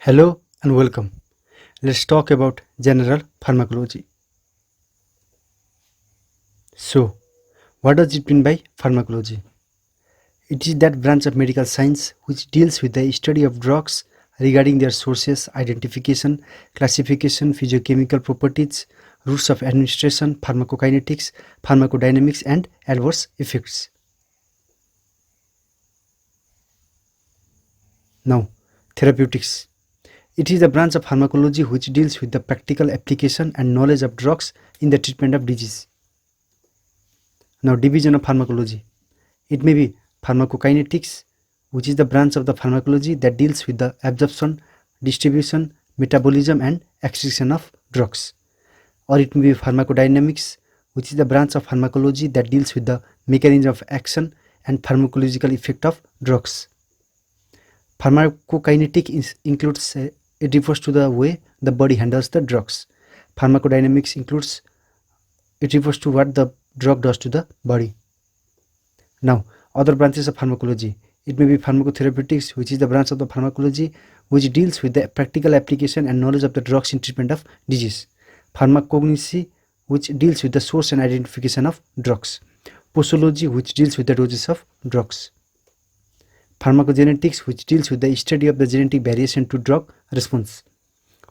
Hello and welcome. Let's talk about general pharmacology. So, what does it mean by pharmacology? It is that branch of medical science which deals with the study of drugs regarding their sources, identification, classification, physiochemical properties, routes of administration, pharmacokinetics, pharmacodynamics, and adverse effects. Now, therapeutics. It is a branch of pharmacology which deals with the practical application and knowledge of drugs in the treatment of disease. Now, division of pharmacology. It may be pharmacokinetics, which is the branch of the pharmacology that deals with the absorption, distribution, metabolism, and excretion of drugs. Or it may be pharmacodynamics, which is the branch of pharmacology that deals with the mechanism of action and pharmacological effect of drugs. Pharmacokinetic includes it refers to the way the body handles the drugs. Pharmacodynamics includes it refers to what the drug does to the body. Now, other branches of pharmacology. It may be pharmacotherapeutics, which is the branch of the pharmacology which deals with the practical application and knowledge of the drugs in treatment of disease. Pharmacognosy, which deals with the source and identification of drugs. Posology, which deals with the doses of drugs. Pharmacogenetics, which deals with the study of the genetic variation to drug response.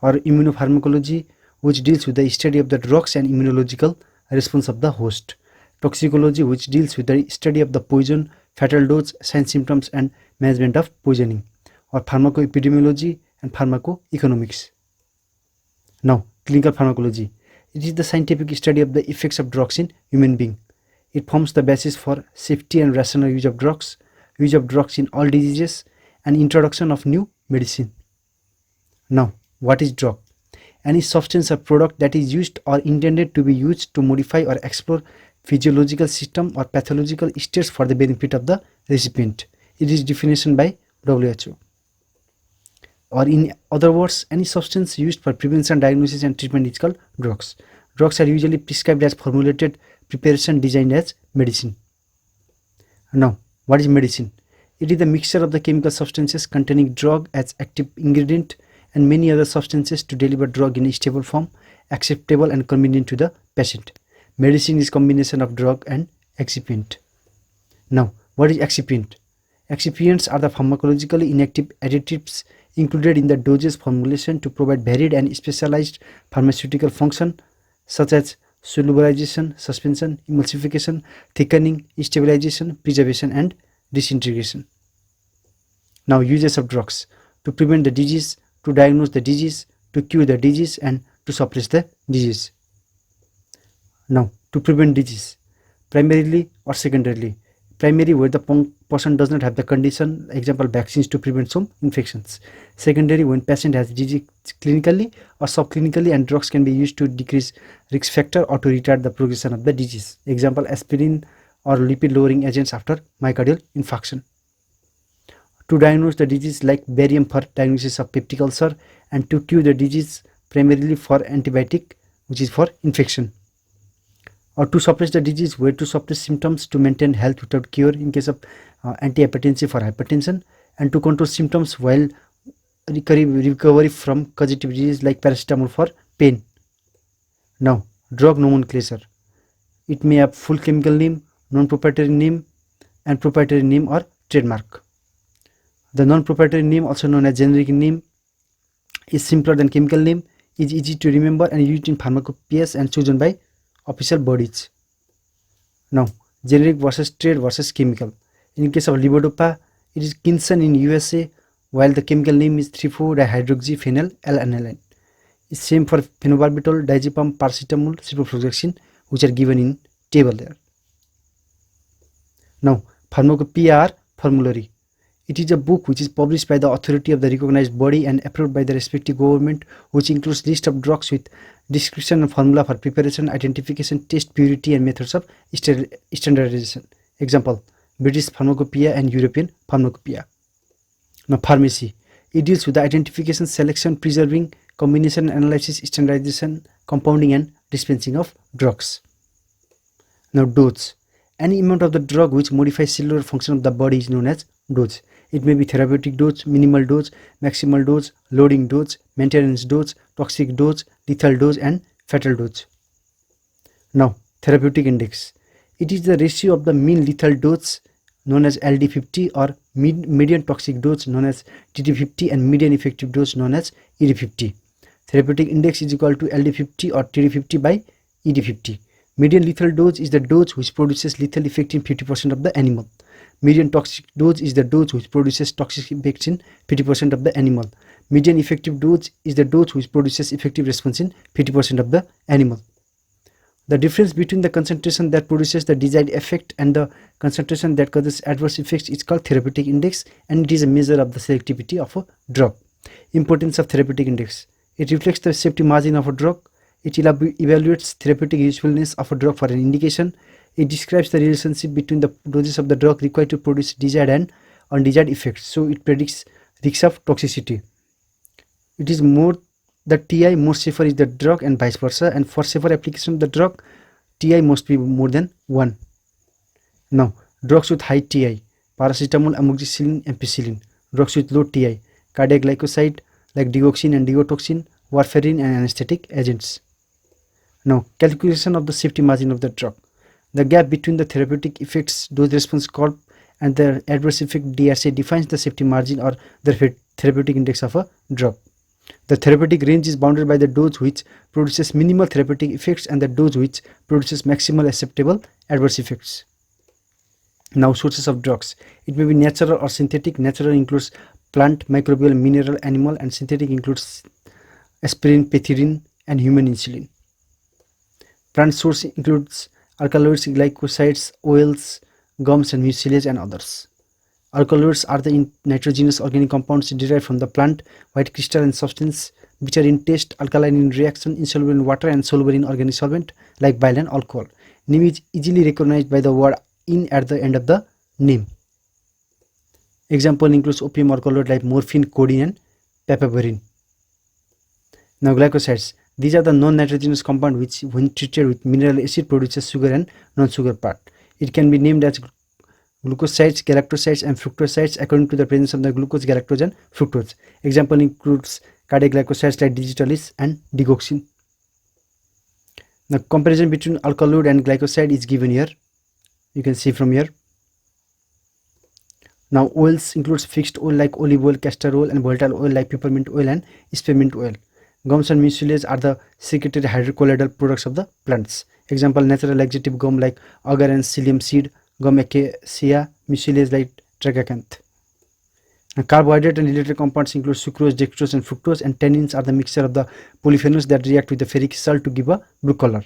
Or immunopharmacology, which deals with the study of the drugs and immunological response of the host. Toxicology, which deals with the study of the poison, fatal dose, signs, symptoms, and management of poisoning. Or pharmacoepidemiology and pharmacoeconomics. Now, clinical pharmacology. It is the scientific study of the effects of drugs in human being. It forms the basis for safety and rational use of drugs in all diseases, and introduction of new medicine. Now, what is drug? Any substance or product that is used or intended to be used to modify or explore physiological system or pathological states for the benefit of the recipient. It is definition by WHO. Or in other words, any substance used for prevention, diagnosis, and treatment is called drugs. Drugs are usually prescribed as formulated preparation designed as medicine. Now, what is medicine? It is the mixture of the chemical substances containing drug as active ingredient and many other substances to deliver drug in a stable form, acceptable and convenient to the patient. Medicine is combination of drug and excipient. Now, what is excipient? Excipients are the pharmacologically inactive additives included in the dosage formulation to provide varied and specialized pharmaceutical function such as solubilization, suspension, emulsification, thickening, stabilization, preservation, and disintegration. Now, uses of drugs: to prevent the disease, to diagnose the disease, to cure the disease, and to suppress the disease. Now, to prevent disease, primarily or secondarily. Primary, where the person does not have the condition, example vaccines to prevent some infections. Secondary, when patient has disease clinically or subclinically and drugs can be used to decrease risk factor or to retard the progression of the disease. Example, aspirin or lipid lowering agents after myocardial infarction. To diagnose the disease, like barium for diagnosis of peptic ulcer, and to cure the disease, primarily for antibiotic, which is for infection. Or to suppress the disease, where to suppress symptoms to maintain health without cure in case of antihypertensive for hypertension, and to control symptoms while recovery from causative disease like paracetamol for pain. Now, drug nomenclature. It may have full chemical name, non-proprietary name, and proprietary name or trademark. The non-proprietary name, also known as generic name, is simpler than chemical name, is easy to remember, and used in pharmacopoeias and chosen by official bodies. Now, generic versus trade versus chemical. In case of levodopa, it is Kinson in USA, while the chemical name is 3,4-dihydroxyphenyl L-aniline. It's same for phenobarbital, diazepam, paracetamol, ciprofloxacin, which are given in table there. Now, pharmacopoeia or formulary. It is a book which is published by the authority of the recognized body and approved by the respective government, which includes list of drugs with description and formula for preparation, identification, taste, purity, and methods of standardization. Example, British Pharmacopoeia and European Pharmacopoeia. Now, pharmacy. It deals with the identification, selection, preserving, combination, analysis, standardization, compounding, and dispensing of drugs. Now, dose. Any amount of the drug which modifies cellular function of the body is known as dose. It may be therapeutic dose, minimal dose, maximal dose, loading dose, maintenance dose, toxic dose, lethal dose, and fatal dose. Now, therapeutic index. It is the ratio of the mean lethal dose known as LD50 or median toxic dose known as TD50 and median effective dose known as ED50. Therapeutic index is equal to LD50 or TD50 by ED50. Median lethal dose is the dose which produces lethal effect in 50% of the animal. Median toxic dose is the dose which produces toxic effects in 50% of the animal. Median effective dose is the dose which produces effective response in 50% of the animal. The difference between the concentration that produces the desired effect and the concentration that causes adverse effects is called therapeutic index, and it is a measure of the selectivity of a drug. Importance of therapeutic index. It reflects the safety margin of a drug. It evaluates therapeutic usefulness of a drug for an indication. It describes the relationship between the doses of the drug required to produce desired and undesired effects. So it predicts risks of toxicity. It is more the TI more safer is the drug and vice versa, and for safer application of the drug, TI must be more than 1. Now, drugs with high TI: paracetamol, amoxicillin, ampicillin. Drugs with low TI: cardiac glycoside like digoxin and digotoxin, warfarin, and anesthetic agents. Now, calculation of the safety margin of the drug. The gap between the therapeutic effects dose response curve and the adverse effect DRC defines the safety margin or the therapeutic index of a drug. The therapeutic range is bounded by the dose which produces minimal therapeutic effects and the dose which produces maximal acceptable adverse effects. Now, sources of drugs. It may be natural or synthetic. Natural includes plant, microbial, mineral, animal, and synthetic includes aspirin, pethidine, and human insulin. Plant source includes alkaloids, glycosides, oils, gums, and mucilage, and others. Alkaloids are the nitrogenous organic compounds derived from the plant, white crystal and substance, which are in taste, alkaline in reaction, insoluble in water, and soluble in organic solvent like bile and alcohol. Name is easily recognized by the word "in" at the end of the name. Example includes opium alkaloid like morphine, codeine, and papaverine. Now, glycosides. These are the non-nitrogenous compound which, when treated with mineral acid, produces sugar and non-sugar part. It can be named as glucosides, galactosides, and fructosides according to the presence of the glucose, galactose, and fructose. Example includes cardiac glycosides like digitalis and digoxin. The comparison between alkaloid and glycoside is given here. You can see from here. Now, oils includes fixed oil like olive oil, castor oil, and volatile oil like peppermint oil and spearmint oil. Gums and mucilage are the secretory hydrocolloidal products of the plants. Example, natural laxative gum like agar and psyllium seed, gum acacia, mucilage like tragacanth. Carbohydrate and related compounds include sucrose, dextrose, and fructose, and tannins are the mixture of the polyphenols that react with the ferric salt to give a blue color.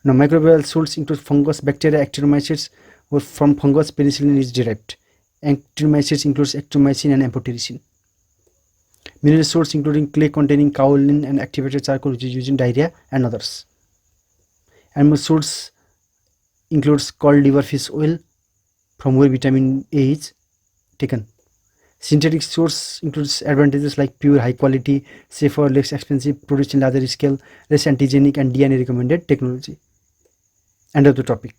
Now, microbial salts include fungus, bacteria, actinomycetes, or from fungus penicillin is derived. Actinomycetes includes actinomycin and amphotericin. Mineral salts including clay containing kaolin and activated charcoal, which is used in diarrhea and others. Animal salts includes cod liver fish oil, from where vitamin A is taken. Synthetic source includes advantages like pure, high quality, safer, less expensive, produced in larger scale, less antigenic, and DNA recommended technology. End of the topic.